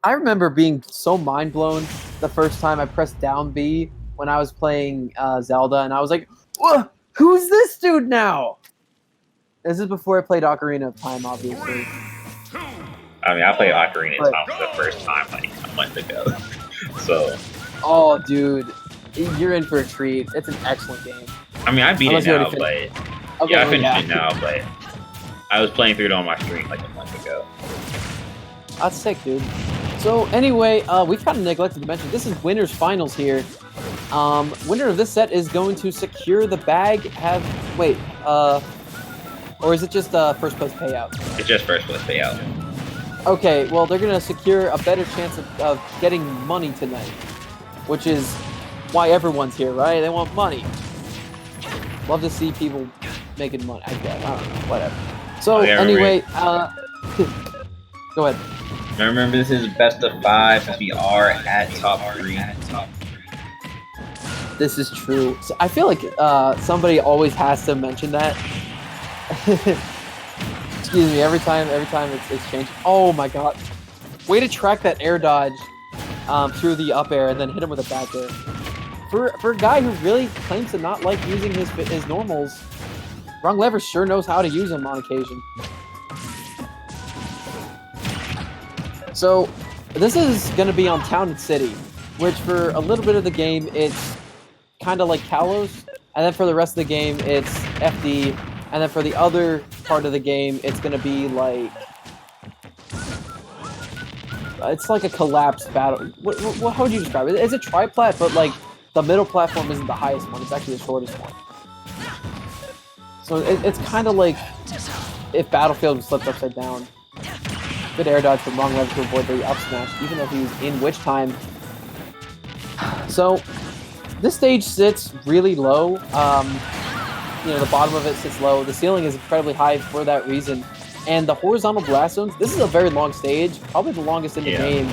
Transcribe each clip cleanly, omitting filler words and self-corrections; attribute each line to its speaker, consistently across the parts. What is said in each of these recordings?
Speaker 1: I remember being so mind blown the first time I pressed down B when I was playing Zelda, and I was like, "Whoa, who's this dude now?" This is before I played Ocarina of Time, obviously.
Speaker 2: I mean, I played Ocarina of
Speaker 1: But,
Speaker 2: Time for the first time like a month ago. So,
Speaker 1: oh, dude, you're in for a treat. It's an excellent game.
Speaker 2: I mean, I beat
Speaker 1: Unless
Speaker 2: it
Speaker 1: you
Speaker 2: now,
Speaker 1: already
Speaker 2: but
Speaker 1: Okay,
Speaker 2: yeah, I
Speaker 1: well,
Speaker 2: finished
Speaker 1: yeah.
Speaker 2: it now, but I was playing through it on my stream like a month ago.
Speaker 1: That's sick, dude. So anyway, we've kind of neglected to mention this is winners finals here. Winner of this set is going to secure the bag. Or is it just first place payout?
Speaker 2: It's just first place payout.
Speaker 1: Okay, well they're gonna secure a better chance of getting money tonight, which is why everyone's here, right? They want money. Love to see people making money. I guess I don't know, whatever. So anyway, go ahead.
Speaker 2: Remember, this is best of 5 since we are at top 3.
Speaker 1: This is true. So I feel like somebody always has to mention that. Excuse me. Every time it's changed. Oh my god! Way to track that air dodge through the up air and then hit him with a back air. For a guy who really claims to not like using his normals, WrongLever sure knows how to use them on occasion. So, this is going to be on Town and City, which for a little bit of the game, it's kind of like Kalos, and then for the rest of the game, it's FD, and then for the other part of the game, it's going to be like... It's like a collapsed battle. How would you describe it? It's a tri-plat, but like the middle platform isn't the highest one, it's actually the shortest one. So it's kind of like if Battlefield was flipped upside down. Good air dodge from WrongLever to avoid the up smash, even though he was in Witch Time. So, this stage sits really low. The bottom of it sits low. The ceiling is incredibly high for that reason. And the horizontal blast zones, this is a very long stage, probably the longest in the game.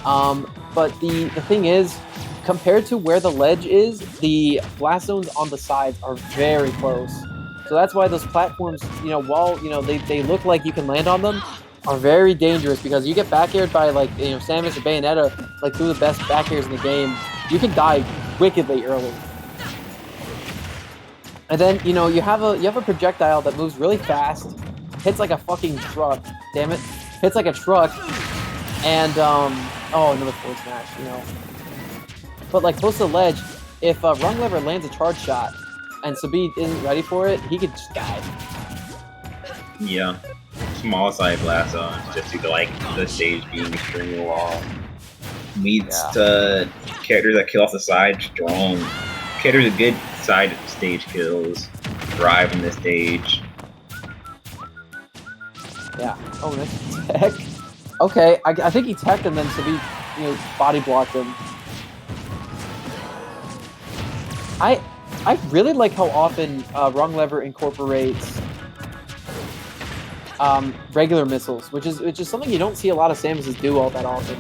Speaker 1: But the thing is, compared to where the ledge is, the blast zones on the sides are very close. So that's why those platforms, while they look like you can land on them, are very dangerous because you get back aired by Samus or Bayonetta, like two of the best back airs in the game. You can die wickedly early. And then you have a projectile that moves really fast, hits like a fucking truck. Damn it, hits like a truck, and another forward smash. But like close to the ledge, if WrongLever lands a charge shot and Sabi isn't ready for it, he could just die.
Speaker 2: Yeah. Small side blast zones just due to the stage being extremely long. Leads to characters that kill off the side strong. Characters with good side stage kills thrive in this stage.
Speaker 1: Yeah. Oh, nice tech. Okay, I think he teched and then Sabi body blocked him. I really like how often WrongLever incorporates regular missiles, which is something you don't see a lot of Samuses do all that often.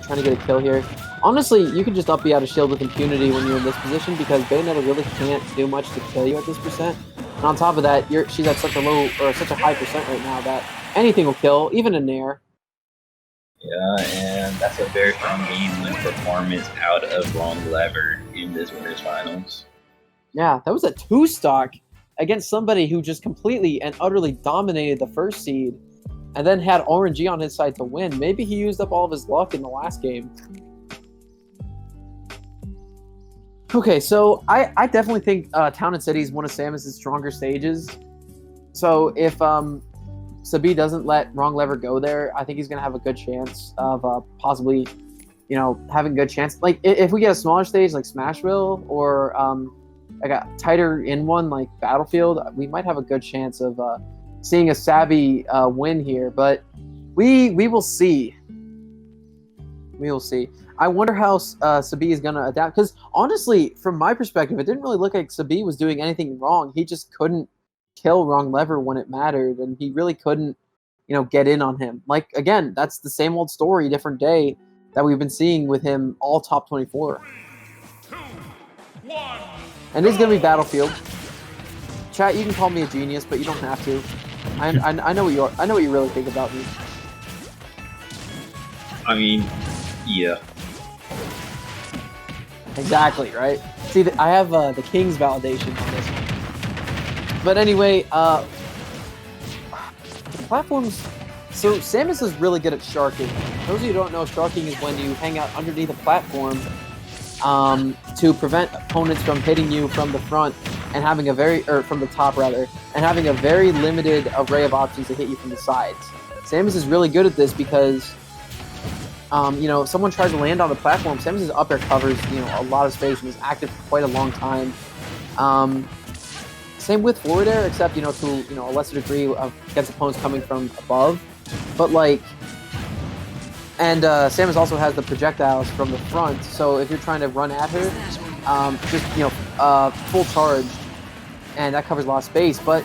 Speaker 1: Trying to get a kill here. Honestly, you can just up B out of shield with impunity when you're in this position because Bayonetta really can't do much to kill you at this percent. And on top of that, she's at such a low or such a high percent right now that anything will kill, even a Nair.
Speaker 2: Yeah, and that's a very strong game win performance out of WrongLever in this winners finals.
Speaker 1: Yeah, that was a 2-stock against somebody who just completely and utterly dominated the first seed and then had RNG on his side to win. Maybe he used up all of his luck in the last game. Okay, so I definitely think Town and City is one of Samus' stronger stages. So if Sabi doesn't let WrongLever go there, I think he's going to have a good chance of possibly, having a good chance. Like, if we get a smaller stage like Smashville or like a tighter in one like Battlefield, we might have a good chance of seeing a Sabi win here. But we will see. We will see. I wonder how Sabi is going to adapt. Because honestly, from my perspective, it didn't really look like Sabi was doing anything wrong. He just couldn't kill WrongLever when it mattered, and he really couldn't, get in on him. Like, again, that's the same old story, different day that we've been seeing with him all top 24.
Speaker 3: 3, 2, 1,
Speaker 1: and it's going to be Battlefield. Chat, you can call me a genius, but you don't have to. I know what you are. I know what you really think about me.
Speaker 2: I mean, yeah.
Speaker 1: Exactly, right? See, I have the King's validation on this one. But anyway, the platforms... So, Samus is really good at sharking. Those of you who don't know, sharking is when you hang out underneath a platform to prevent opponents from hitting you from the front and having a or from the top rather, and having a very limited array of options to hit you from the sides. Samus is really good at this because you know, someone tries to land on the platform, Samus' up air covers, you know, a lot of space and is active for quite a long time. Same with forward air, except, you know, to, you know, a lesser degree against opponents coming from above. But, like, and Samus also has the projectiles from the front, so if you're trying to run at her, just, you know, full charge, and that covers a lot of space. But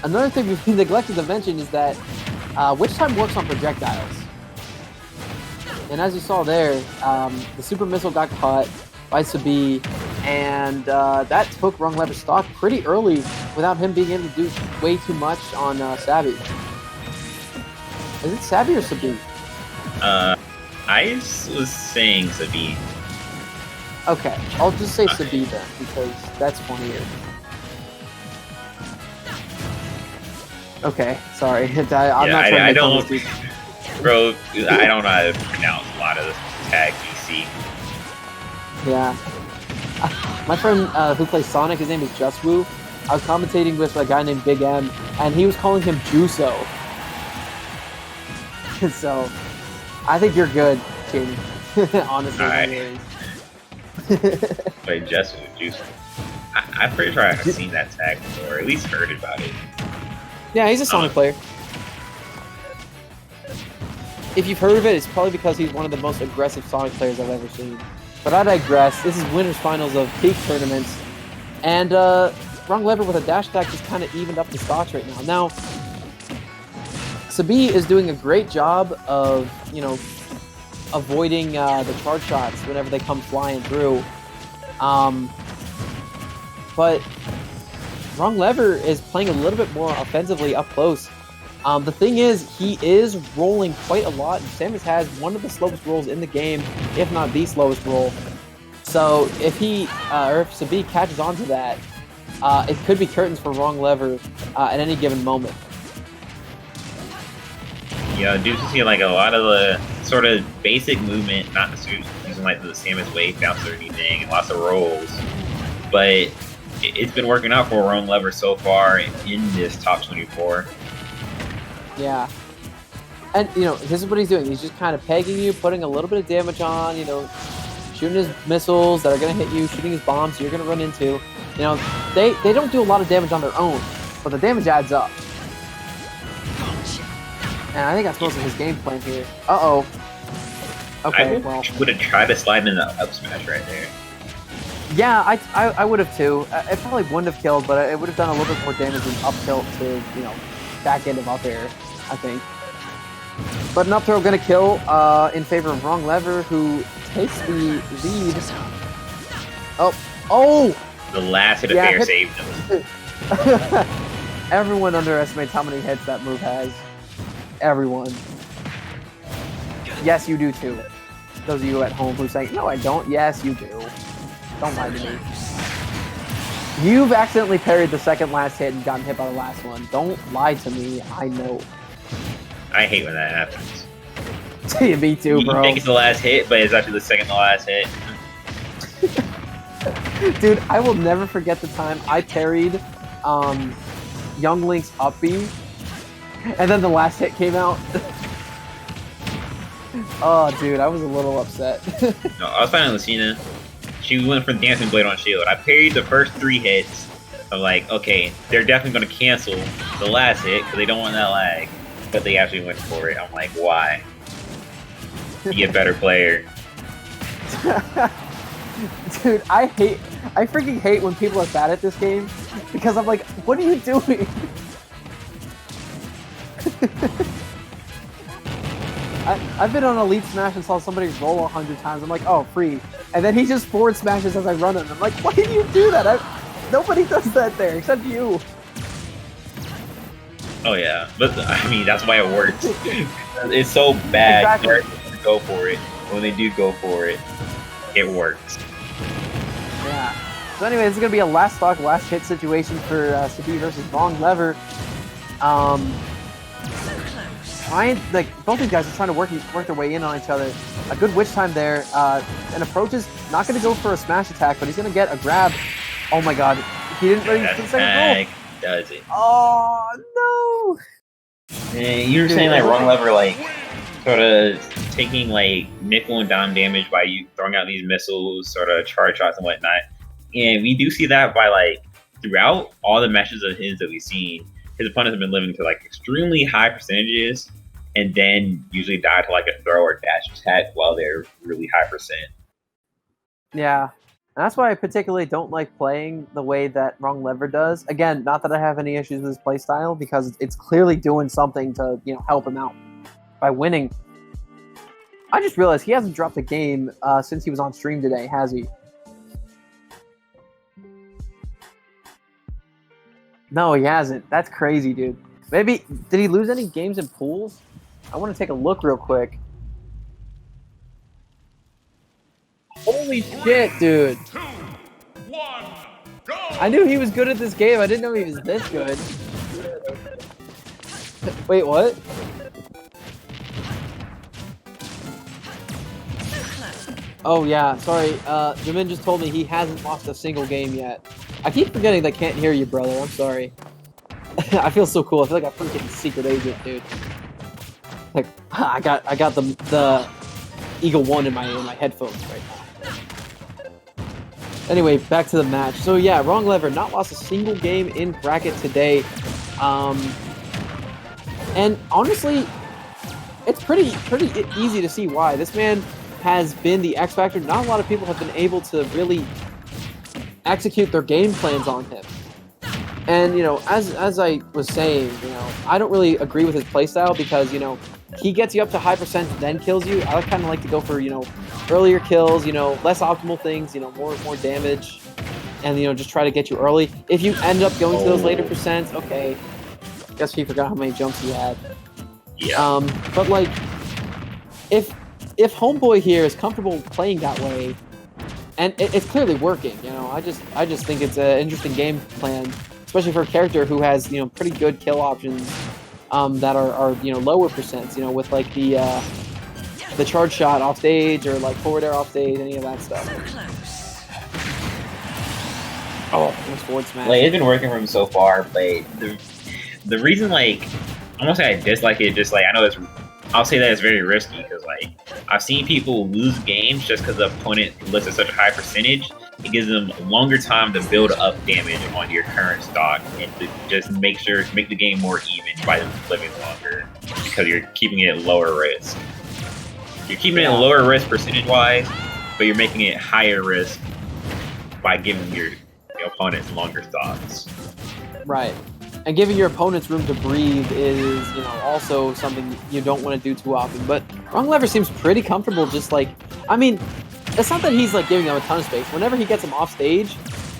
Speaker 1: another thing we neglected to mention is that Witch Time works on projectiles. And as you saw there, the super missile got caught by Sabi, and that took WrongLever's stock pretty early without him being able to do way too much on Sabi. Is it Sabi or Sabi?
Speaker 2: I was saying Sabi.
Speaker 1: Okay, I'll just say Sabi then, because that's funnier. Okay, sorry. I'm not trying to
Speaker 2: I don't.
Speaker 1: this
Speaker 2: Bro, I don't know how to pronounce a lot of the tags you see.
Speaker 1: Yeah. My friend who plays Sonic, his name is JustWoo. I was commentating with a guy named Big M, and he was calling him Juso. So, I think you're good, King. Honestly.
Speaker 2: Alright. Wait, JustWoo, Juso. I'm pretty sure I've seen that tag before, or at least heard about it.
Speaker 1: Yeah, he's a Sonic player. If you've heard of it, it's probably because he's one of the most aggressive Sonic players I've ever seen. But I digress. This is Winners Finals of PeakTournaments. And WrongLever with a dash attack just kind of evened up the stocks right now. Now, Sabi is doing a great job of, you know, avoiding the charge shots whenever they come flying through. But WrongLever is playing a little bit more offensively up close. The thing is, he is rolling quite a lot, and Samus has one of the slowest rolls in the game, if not the slowest roll. So if he, or if Sabi catches on to that, it could be curtains for WrongLever at any given moment.
Speaker 2: Yeah, do you see like a lot of the sort of basic movement, not necessarily using like the Samus wave bounce or anything, and lots of rolls, but it's been working out for WrongLever so far in this top 24.
Speaker 1: Yeah. And, you know, this is what he's doing. He's just kind of pegging you, putting a little bit of damage on, you know, shooting his missiles that are going to hit you, shooting his bombs you're going to run into. You know, they don't do a lot of damage on their own, but the damage adds up. And I think that's most of his game plan here. Uh-oh. Okay, well.
Speaker 2: I would have tried to slide in the up smash right there.
Speaker 1: Yeah, I would have too. It probably wouldn't have killed, but it would have done a little bit more damage than up tilt to, you know, back end of up air, I think. But an up throw gonna kill in favor of WrongLever, who takes the lead. Oh!
Speaker 2: The last hit of air saved him.
Speaker 1: Everyone underestimates how many hits that move has. Everyone. Yes, you do too. Those of you at home who say, no, I don't. Yes, you do. Don't lie to me. You've accidentally parried the second last hit and gotten hit by the last one. Don't lie to me. I know.
Speaker 2: I hate when that happens.
Speaker 1: Me too, bro.
Speaker 2: You think it's the last hit, but it's actually the second to last hit.
Speaker 1: Dude, I will never forget the time I parried Young Link's up B, and then the last hit came out. Oh, dude, I was a little upset.
Speaker 2: No, I was fighting Lucina. She went for the Dancing Blade on shield. I parried the first 3 hits. I'm like, okay, they're definitely going to cancel the last hit because they don't want that lag. But they actually went for it. I'm like, why? Be a better player.
Speaker 1: Dude, I freaking hate when people are bad at this game because I'm like, what are you doing? I've been on Elite Smash and saw somebody roll 100 times. I'm like, oh, free. And then he just forward smashes as I run him. I'm like, why did you do that? Nobody does that there except you.
Speaker 2: Oh yeah, but I mean that's why it works. It's so bad
Speaker 1: Exactly.
Speaker 2: to go for it. When they do go for it, it works.
Speaker 1: Yeah. So anyway, this is gonna be a last stock, last hit situation for Sabi versus WrongLever. Both these guys are trying to work their way in on each other. A good witch time there. And Approach is not gonna go for a smash attack, but he's gonna get a grab. Oh my god, he didn't really get the second goal.
Speaker 2: Does it?
Speaker 1: Oh no!
Speaker 2: You were saying like WrongLever like sort of taking like nickel and dime damage by you throwing out these missiles, sort of charge shots and whatnot. And we do see that by like throughout all the matches of his that we've seen, his opponents have been living to like extremely high percentages, and then usually die to like a throw or dash attack while they're really high percent.
Speaker 1: Yeah. And that's why I particularly don't like playing the way that WrongLever does. Again, not that I have any issues with his playstyle, because it's clearly doing something to, help him out by winning. I just realized he hasn't dropped a game since he was on stream today, has he? No, he hasn't. That's crazy, dude. Maybe, did he lose any games in pools? I want to take a look real quick. Holy shit, dude.
Speaker 3: 2, 1, go!
Speaker 1: I knew he was good at this game. I didn't know he was this good. Wait, what? Oh, yeah. Sorry. Jamin just told me he hasn't lost a single game yet. I keep forgetting they can't hear you, brother. I'm sorry. I feel so cool. I feel like a freaking secret agent, dude. Like, I got the Eagle 1 in my headphones right now. Anyway, back to the match. So yeah, WrongLever not lost a single game in bracket today. And honestly, it's pretty easy to see why. This man has been the X Factor. Not a lot of people have been able to really execute their game plans on him. And, as I was saying, I don't really agree with his playstyle because, he gets you up to high percent, then kills you. I kind of like to go for, earlier kills, less optimal things, more damage, and, just try to get you early. If you end up going to those later percents, okay. Guess he forgot how many jumps he had.
Speaker 2: Yeah.
Speaker 1: But, like, if Homeboy here is comfortable playing that way, and it's clearly working, I just think it's an interesting game plan, especially for a character who has, pretty good kill options that are lower percents, with like the charge shot off stage or like forward air off stage, any of that stuff. Oh, almost forward smash.
Speaker 2: Like, it's been working for him so far, but the reason, like, I won't say I dislike it, just like I know I'll say that it's very risky because, like, I've seen people lose games just because the opponent lists at such a high percentage. It gives them a longer time to build up damage on your current stock and to just make the game more even by them living longer because you're keeping it at lower risk. You're keeping it at lower risk percentage-wise, but you're making it higher risk by giving your opponents longer stocks.
Speaker 1: Right. And giving your opponents room to breathe is, also something you don't want to do too often. But WrongLever seems pretty comfortable just like, I mean, it's not that he's like giving them a ton of space. Whenever he gets them off stage,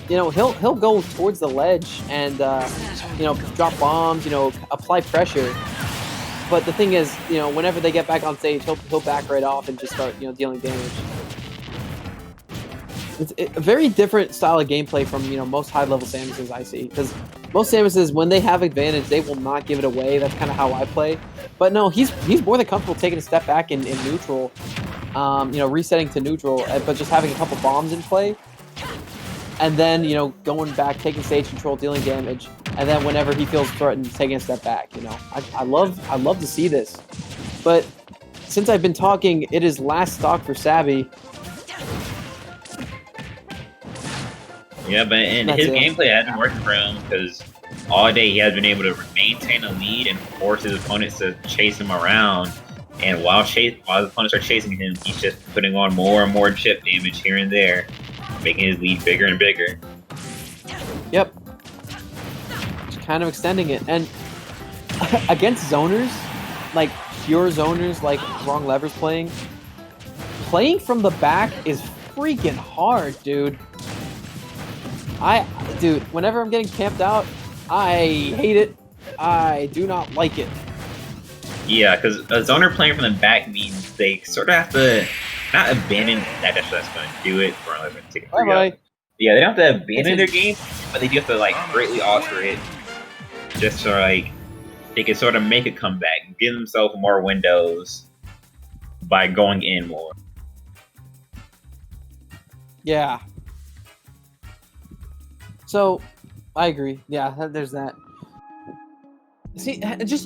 Speaker 1: he'll go towards the ledge and, drop bombs, apply pressure. But the thing is, whenever they get back on stage, he'll back right off and just start, dealing damage. It's a very different style of gameplay from, most high-level Samuses I see. Because most Samuses, when they have advantage, they will not give it away. That's kind of how I play. But no, he's more than comfortable taking a step back in neutral. Resetting to neutral, but just having a couple bombs in play. And then, going back, taking stage control, dealing damage. And then whenever he feels threatened, taking a step back, I love to see this. But since I've been talking, it is last stock for Sabi.
Speaker 2: Yeah, but his gameplay has been working for him because all day he has been able to maintain a lead and force his opponents to chase him around. And while his opponents are chasing him, he's just putting on more and more chip damage here and there, making his lead bigger and bigger.
Speaker 1: Yep. Just kind of extending it. And against zoners, like pure zoners like WrongLever's playing from the back is freaking hard, dude. Dude, whenever I'm getting camped out, I hate it. I do not like it.
Speaker 2: Yeah, because a zoner playing from the back means they sort of have to not abandon that. That's going to do it for another ticket.
Speaker 1: Bye-bye.
Speaker 2: Yeah, they don't have to abandon their game, but they do have to like greatly alter it, just so like they can sort of make a comeback, give themselves more windows by going in more.
Speaker 1: Yeah. So, I agree. Yeah, there's that. See, just